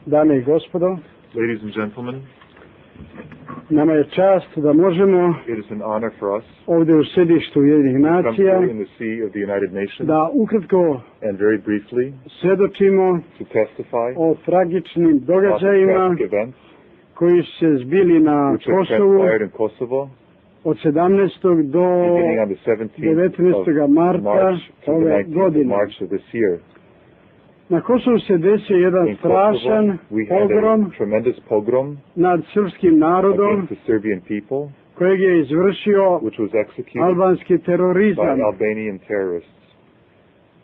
Dame i gospodo, Ladies and gentlemen, nama je čast da možemo it is an honor for us ovdje u sedištu Ujedinjenih to come nacija here in the seat of the United Nations da ukratko and very briefly svjedočimo to testify o tragičnim about the događajima tragic events koji su se zbili na which have Kosovu transpired in Kosovo od 17. do beginning on the 17th 19. of marta March to the ove 19th of godine. March of this year. Na Kosovu se desio jedan In strašan Kosovo, we had pogrom a tremendous pogrom nad srpskim narodom against the Serbian people, kojeg je izvršio which was executed albanski by terorizam. Albanian terrorists.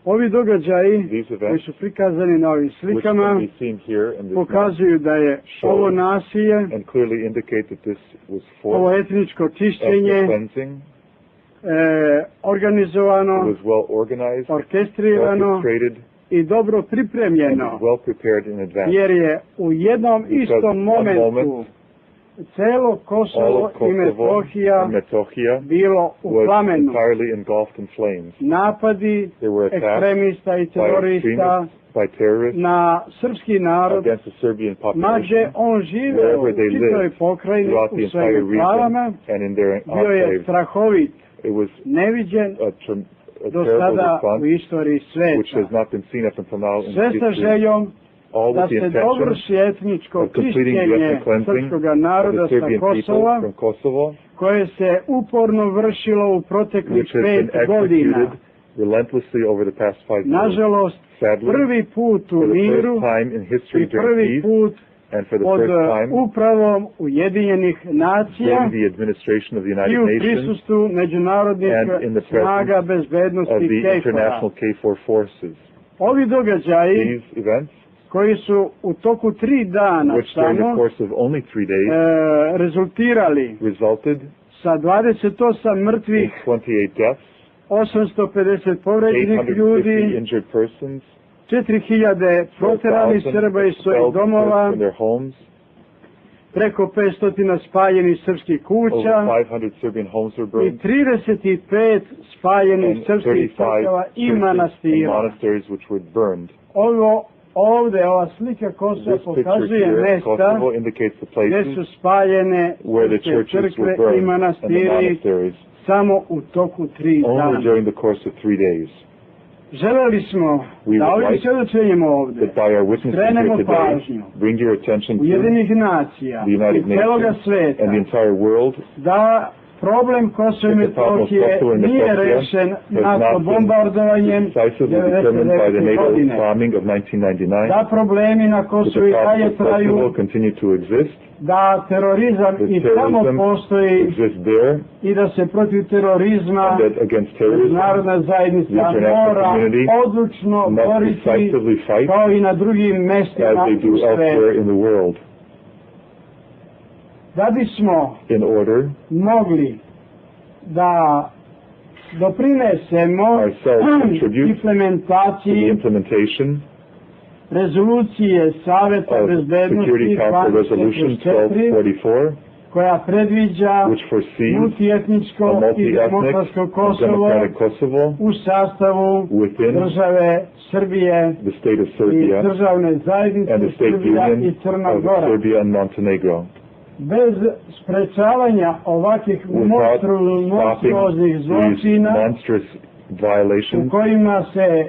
Ovi događaji These koji events, su prikazani na ovim which slikama can be seen here in this map, pokazuju da je ovo nasilje, and clearly indicate that this was ovo for etničko ethnic čišćenje cleansing. organizovano, It was well organized, orkestrirano orchestrated, i dobro and pripremljeno, was well prepared in advance. jer je u jednom Because istom one momentu moment, celo all Kosovo of i Kosovo Metohija and Metохији bilo u was plamenu. entirely engulfed in flames. Napadi They were attacked ekstremista i by terorista extremists, by terrorists na srpski narod, against the Serbian mađe population on žive wherever u they čitoj lived pokrajini throughout u the svojim entire glavama, region and in their bio je enclaves. strahovit, It was neviđen a do terrible sada u response istoriji which sveta. has not been seen up until now in Sve sa history. željom All da with the se intention dovrši etničko of completing the čišćenje ethnic cleansing srpskog of naroda the sa Serbian people Kosova, from Kosovo, koje se uporno vršilo u proteklih which has been 5 godina. executed relentlessly over the past 5 years. Nažalost, Sadly, prvi put u for the miru first time in history i during prvi peace, put and for the pod first time upravom Ujedinjenih nacija during the administration of the i United u Nations prisustvu međunarodnih and in the snaga presence bezbednosti of the KFOR-a. international KFOR forces. Ovi događaji These events, koji su u toku 3 dana which during the samo course of only 3 days rezultirali resulted sa 28 mrtvih, in 28 deaths, 850 povređenih 850 ljudi, injured persons, 4000 proteranih 4,000 Srba iz svojih expelled domova, from their homes, preko 500 spaljenih srpskih kuća over 500 Serbian homes were i burned, 35 spaljenih and srpskih 35 crkava i churches and manastira. monasteries which were burned. Ova slika Kosova This picture pokazuje here, mesta Kosovo, indicates the gdje places su spaljene where the srpske churches were crkve i burned and the manastiri monasteries samo u toku 3 only dana. during the course of 3 days. Želeli smo We da would ovim like svjedočenjem ovdje That by our witnessing skrenemo here today, pažnju bring your attention to Ujedinjenih nacija the United i celoga Nations sveta and the entire world. da problem Kosova i That the problem of Metohije Kosovo and nije Metohija rešen has NATO not been bombardovanjem decisively determined by the 1999. NATO godine. bombing of 1999. Da problemi na That Kosovu the i dalje problems of Kosovo traju, continue to exist. da terorizam That i tamo terrorism postoji exists there. i da se protiv terorizma And that against terrorism, međunarodna the zajednica international mora community odlučno must boriti decisively fight kao i na drugim as mestima they do u elsewhere svetu. in the world. Da bismo In order mogli da doprinesemo ourselves contribute to the implementaciji implementation rezolucije Saveta of bezbednosti Security Council Resolution 1244 1244, koja predviđa which foresees multietničko a i multi-ethnic demokratsko and Kosovo democratic Kosovo u sastavu within države Srbije the state of i Serbia državne and zajednice the state Srbija i union Crna of Gora. Serbia and Montenegro. Bez sprečavanja ovakvih Without monstruoznih stopping these zločina monstrous u violations kojima se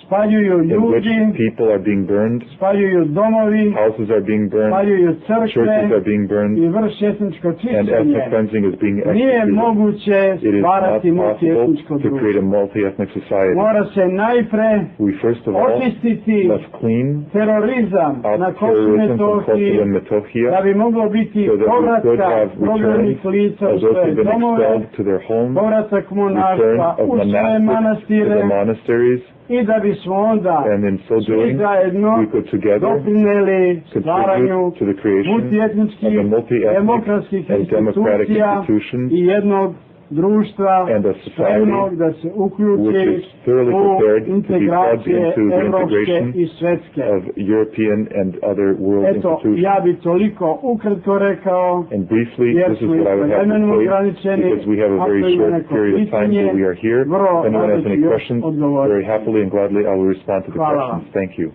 spaljuju in which ljudi, people are being burned, spaljuju domovi, houses are being burned, spaljuju crkve churches are being burned, i vrši etničko and čišćenje. ethnic cleansing is being Nije executed. moguće It is not stvarati possible multietničko to create a društvo. multi-ethnic society. Mora se najpre We first of all očistiti must clean terorizam out na Kosovu i terrorism from Kosovo Metohiji and Metохija, da bi moglo biti so that we could povratka have prognanih return lica u of those who svoje have been domove, expelled to their homes, povratak return monaštva of u svoje monastics to manastire the monasteries, i da bismo onda and in so svi doing zajedno we could together doprineli stvaranju contribute to the creation multietničkih, of the multi-ethnic demokratskih and democratic institucija institutions i jednog društva and a society spremnog da se which uključi is thoroughly u prepared to be plugged integracije into the evropske integration i svetske. of European and other world Eto, institutions. ja bi toliko ukratko rekao, And briefly, jer this is smo what I would have vremenom to say, ograničeni. because we have a Ako very ima short neko period of time pitanje, that we are here. vrlo If anyone rado has ću any još questions, odgovoriti. very happily and gladly I will respond to the Hvala vam. questions. Thank you.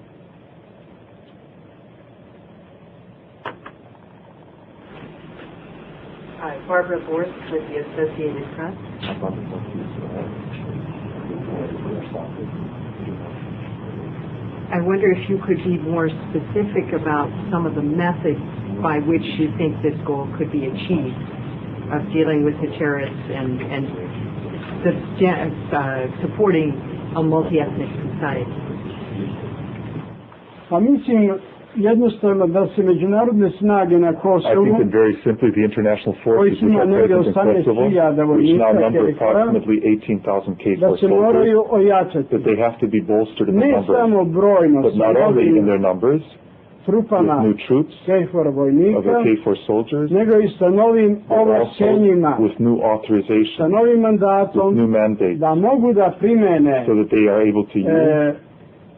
Barbara Borst with the Associated Press. I wonder if you could be more specific about some of the methods by which you think this goal could be achieved of dealing with the terrorists and supporting a multi-ethnic society. Pa mislim jednostavno da se međunarodne snage na I Kosovu, think that very simply the international forces which are present in Kosovo, which now number approximately 18,000 da K4 se moraju soldiers, ojačati. that they have to be bolstered in Ne their numbers, samo brojno but not sa only in novim their numbers, with trupama new troops KFOR of the vojnika, K4 soldiers, nego i sa novim but ovlašćenjima, also with new sa authorization, novim with mandatom, new mandates, da mogu da primene so that they are able to use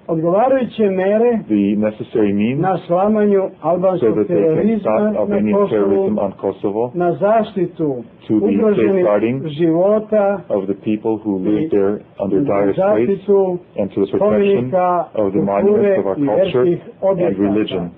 odgovarajuće mere the necessary means na slamanju so albanskog that they can terorizma stop na Albanian terrorism Kosovu, on Kosovo, na zaštitu to the ugroženih safeguarding života of the people who live there under i dire straits, zaštitu and to the protection spomenika, of the kulture monuments of our i culture verskih and objekata. religion.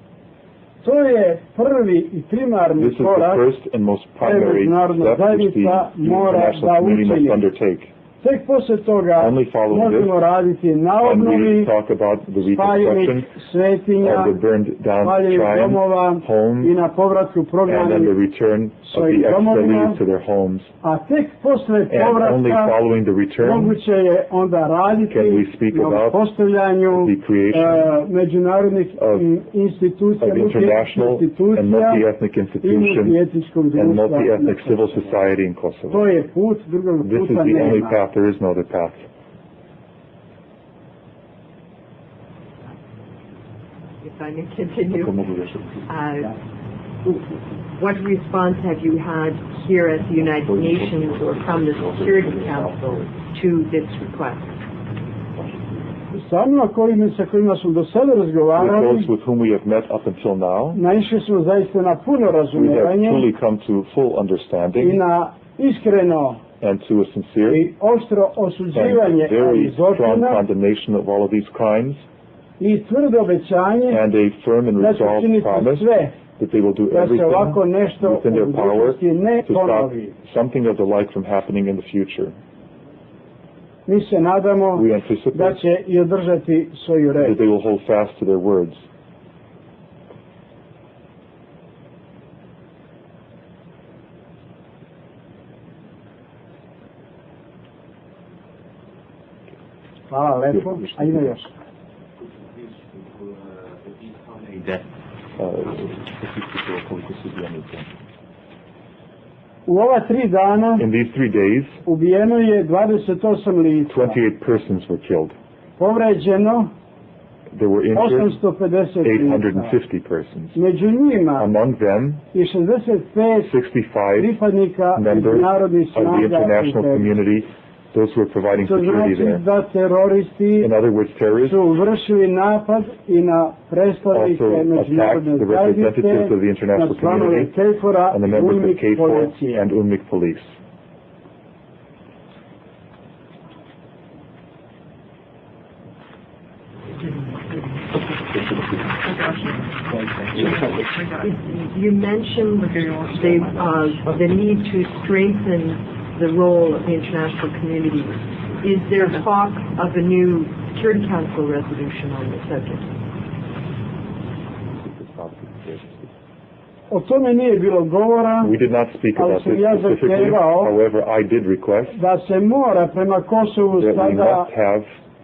To je prvi i primarni This is the korak first and most primary međunarodna step which the zajednica mora international da community must učini. undertake. Tek posle toga Only following možemo this raditi na can we obnovi talk about the spaljenih reconstruction svetinja, of the burned down spaljenih shrines, domova homes, i na povratku and then the prognanih, return of svojim the domovima. exiles to their homes. A tek posle And only povratka following the return moguće je onda raditi can we speak na about postavljanju the creation međunarodnih of institucija, international and institucija multi-ethnic i institutions multietničkog and društva. multi-ethnic civil society in Kosovo. To je put, drugog This is puta the only nema. path. There is no other path. If I may continue, what response have you had here at the United Nations or from the Security Council to this request? Sa onima sa kojima smo do sada With razgovarali, those with whom we have met up until now, naišli smo zaista na puno we have razumevanje truly come to full i understanding na iskreno and to a sincere i oštro and osuđivanje very ovih strong zločina condemnation of all of these crimes, i tvrdo obećanje and a firm and da će resolved činiti promise sve that they will do da se ovako everything nešto u within their power budućnosti ne to stop ponovi. something of the like from happening in the future. Mi se nadamo We da anticipate će i održati svoju that reč. they will hold fast to their words. Hvala lepo. A ima još. U ova 3 dana In these 3 days, ubijeno je 28 lica, 28 persons were killed. povređeno There were injured 850 lica. 850 persons. Među njima Among them, i 65 65 pripadnika members međunarodnih of the snaga international UNITA. community, those who are providing To security znači there. da teroristi In other words, terrorists su vršili napad i na predstavnike also međunarodne attacked the representatives zajednice, of the na international članove community KFOR-a and the i members of UNMIK KFOR policije. and UNMIK police. You mentioned the need to strengthen the role of the international community. Is there talk of a new Security Council resolution on the subject? O tome nije bilo govora, We did not speak ali about sam this ja specifically. zahtevao However, I did request da se mora prema Kosovu that we sada must have,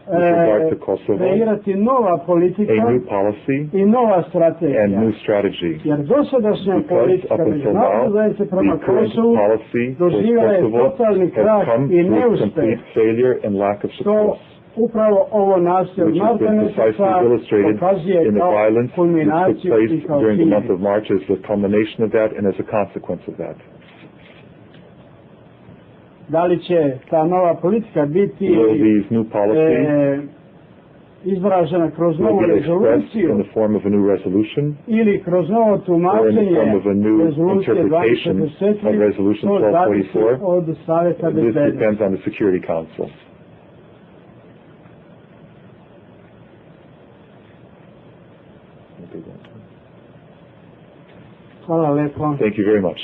with regard to Kosovo, kreirati nova politika a new policy i nova and strategija. new strategy. Jer dosadašnja Because politika up until međunarodne now, zajednice prema the current Kosovu policy for doživjela je Kosovo totalni krah has come i to neuspeh. complete failure and lack of To success, upravo ovo nasilje od which has marta been meseca precisely illustrated pokazuje in the kao violence which took kulminaciju place i kao during the month cilj. of March as the culmination of that and as a consequence of that. Da li će ta nova politika biti Will these new policies izražena kroz will novu be expressed in rezoluciju the form of a new resolution ili kroz novo or in the tumačenje form of a new rezolucije interpretation of 2044, Resolution to zavisi 1244? od Saveta This bezbednosti. depends on the Security Council. Hvala lepo. Thank you very much.